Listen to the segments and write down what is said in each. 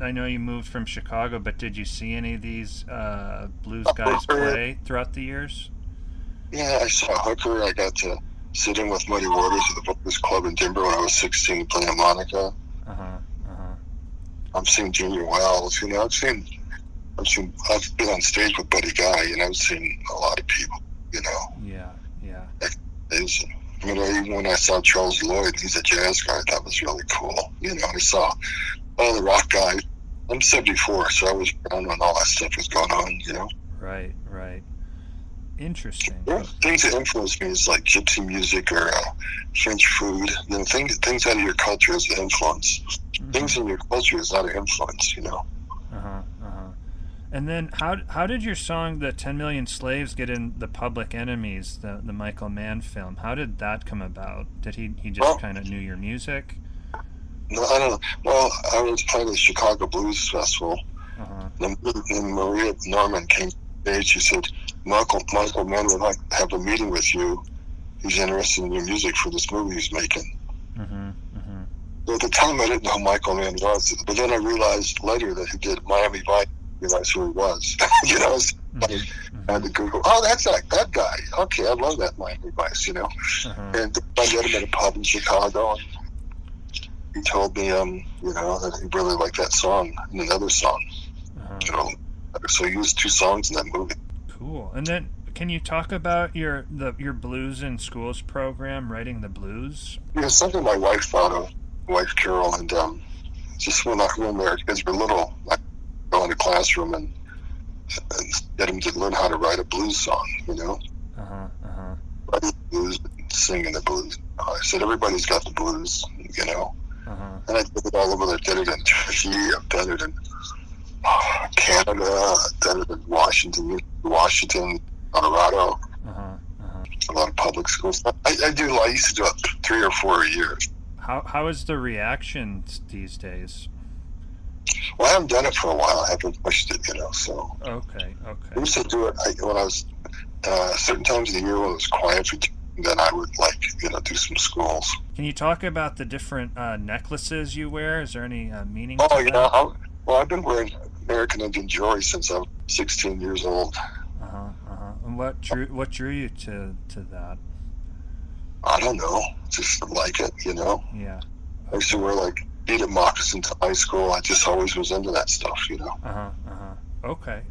I know you moved from Chicago, but did you see any of these blues guys play throughout the years? Yeah, I saw Hooker. I got to sit in with Muddy Waters at the Vocals Club in Denver when I was 16 playing harmonica. Uh huh. Uh huh. I've seen Junior Wells. I've been on stage with Buddy Guy, and I've seen a lot of people. Yeah. Yeah. It's, even when I saw Charles Lloyd, he's a jazz guy. That was really cool. I saw all the rock guys. I'm 74, so I was around when all that stuff was going on. Right. Right. Interesting. Things that influence me is like gypsy music or French food. Things out of your culture is the influence. Mm-hmm. Things in your culture is not an influence. And then how did your song "The 10 Million Slaves" get in the Public Enemies, the Michael Mann film? How did that come about? Did he just kind of knew your music? No, I don't know. Well, I was playing at the Chicago Blues Festival, and Maria Norman came to the stage. She said, Michael Mann would like to have a meeting with you. He's interested in your music for this movie he's making. So at the time, I didn't know who Michael Mann was, but then I realized later that he did Miami Vice. Realize who he was. I had to Google. Oh, that's that guy. Okay, I love that Miami Vice. And I met him at a pub in Chicago. And he told me, that he really liked that song and another song. So he used 2 songs in that movie. Cool. And then, can you talk about your blues in schools program, writing the blues? Yeah, something my wife thought of, wife Carol, and just when their kids were little, I go in the classroom and get them to learn how to write a blues song. Writing the blues, singing the blues. I said everybody's got the blues, And I did it all over there. Did it in Turkey. I've done it in Canada. I've done it in Washington, Colorado. A lot of public schools. I used to do it 3 or 4 a year. How is the reaction these days? Well, I haven't done it for a while. I haven't pushed it, so. Okay. I used to do it when I was, certain times of the year when it was quiet for then I would do some schools. Can you talk about the different necklaces you wear? Is there any meaning to that? I've been wearing American Indian jewelry since I was 16 years old. And what drew you to that? I don't know. Just like it, Yeah. I used to wear beaded moccasins to high school. I just always was into that stuff, Okay.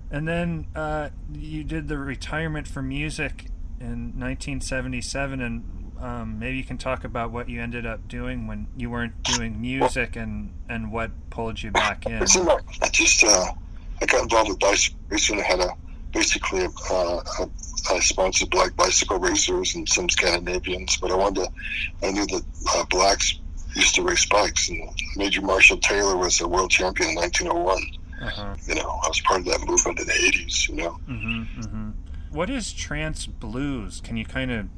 And then you did the retirement from music in 1977, and maybe you can talk about what you ended up doing when you weren't doing music, and what pulled you back in. I got involved with bicycle racing. I had I sponsored black bicycle racers and some Scandinavians, but I knew that blacks used to race bikes, and Major Marshall Taylor was a world champion in 1901. I was part of that movement in the 80s, What is trance blues? Can you kind of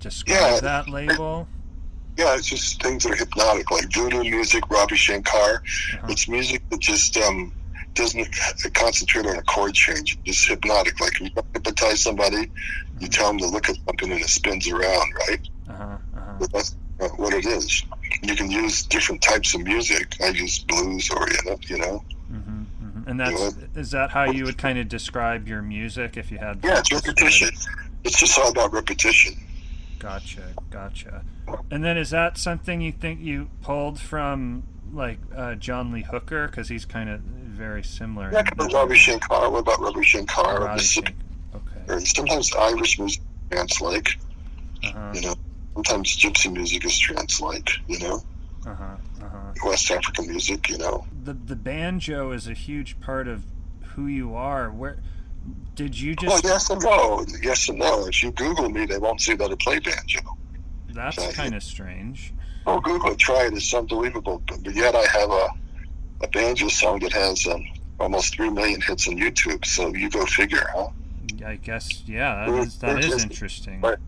describe that label? Yeah, it's just things that are hypnotic, like voodoo music, Ravi Shankar. It's music that just doesn't concentrate on a chord change. It's just hypnotic. Like you hypnotize somebody, you tell them to look at something and it spins around, right? But that's what it is. You can use different types of music. I use blues oriented, And is that how you would kind of describe your music if you had? Yeah, it's repetition. It's just all about repetition. Gotcha. And then is that something you think you pulled from John Lee Hooker, because he's kind of very similar? Yeah, Ravi Shankar. What about Ravi Shankar? Okay. Or sometimes Irish music is trance-like. Sometimes gypsy music is trance-like. West African music. The banjo is a huge part of who you are. Where did you just? Well, yes and no. Yes and no. If you Google me, they won't see that I play banjo. That's kind of strange. Oh, Google it. Try it. It's unbelievable. But yet I have a banjo song that has almost 3 million hits on YouTube. So you go figure, huh? I guess, yeah. That is interesting. Right.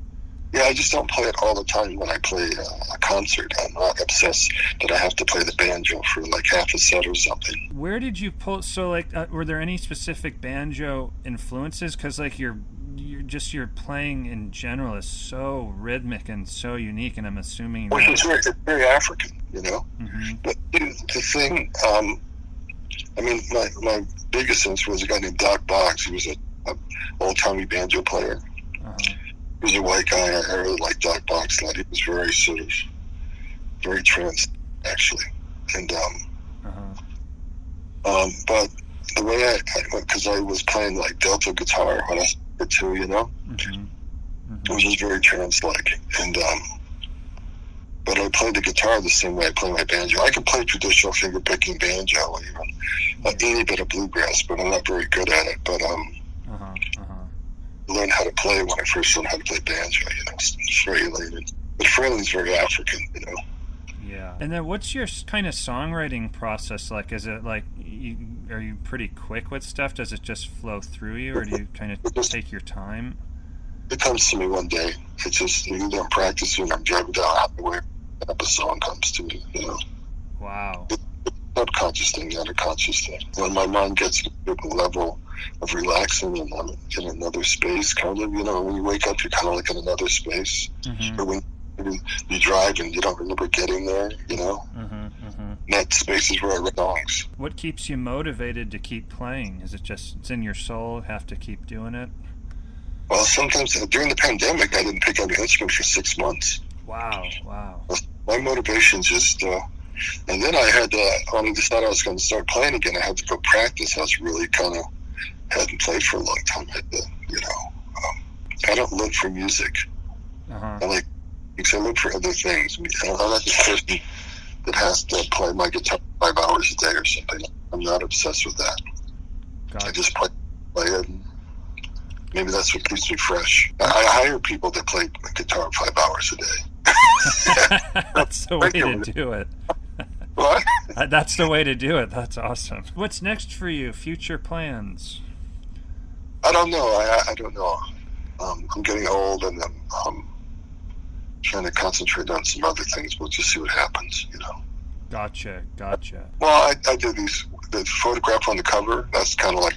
Yeah, I just don't play it all the time when I play a concert. I'm not obsessed that I have to play the banjo for half a set or something. Where did you pull? So, were there any specific banjo influences? Because your playing in general is so rhythmic and so unique, and I'm assuming it's very African. you know. Mm-hmm. But the thing, I mean, my biggest influence was a guy named Doc Boggs. He was a old-timey banjo player. Uh-huh. He was a white guy. I really liked Doc Boggs a lot. He was very sort of, very trans, actually. And, but the way because I was playing like Delta guitar when I was two, you know, Mm-hmm. Mm-hmm. it was just very trance-like. And, but I played the guitar the same way I play my banjo. I can play traditional finger-picking banjo, even any bit of bluegrass, but I'm not very good at it. But I learned how to play when I first learned how to play banjo, you know, Fraley. But Fraley's very African, you know. Yeah. And then what's your kind of songwriting process like? Is it like, are you pretty quick with stuff? Does it just flow through you, or do you kind of take your time? It comes to me one day. It's just either I'm practicing or I'm driving down the highway, and a song comes to me, you know. Wow. It's a subconscious thing, not a conscious thing. When my mind gets to a certain level of relaxing and I'm in another space, kind of, you know, when you wake up, you're kind of like in another space. Mm-hmm. Or when you drive and you don't remember getting there, you know. Mm-hmm. Mm-hmm. That space is where I write songs. What keeps you motivated to keep playing? Is it just, it's in your soul, have to keep doing it? Well, sometimes during the pandemic, I didn't pick up an instrument for 6 months. Wow. My motivation's just, and then I had, when I decided I was going to start playing again, I had to go practice. I was really kind of, hadn't played for a long time. I had to, you know, I don't look for music. I look for other things. I'm not the person that has to play my guitar 5 hours a day or something. I'm not obsessed with that. Gotcha. I just play it. And maybe that's what keeps me fresh. I hire people that play guitar 5 hours a day. That's the way to do it. What? That's the way to do it. That's awesome. What's next for you? Future plans? I don't know. I don't know. I'm getting old, and I'm trying to concentrate on some other things. We'll just see what happens, you know. Gotcha. Well, I did the photograph on the cover. That's kind of like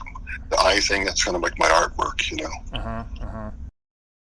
the eye thing. That's kind of like my artwork, you know.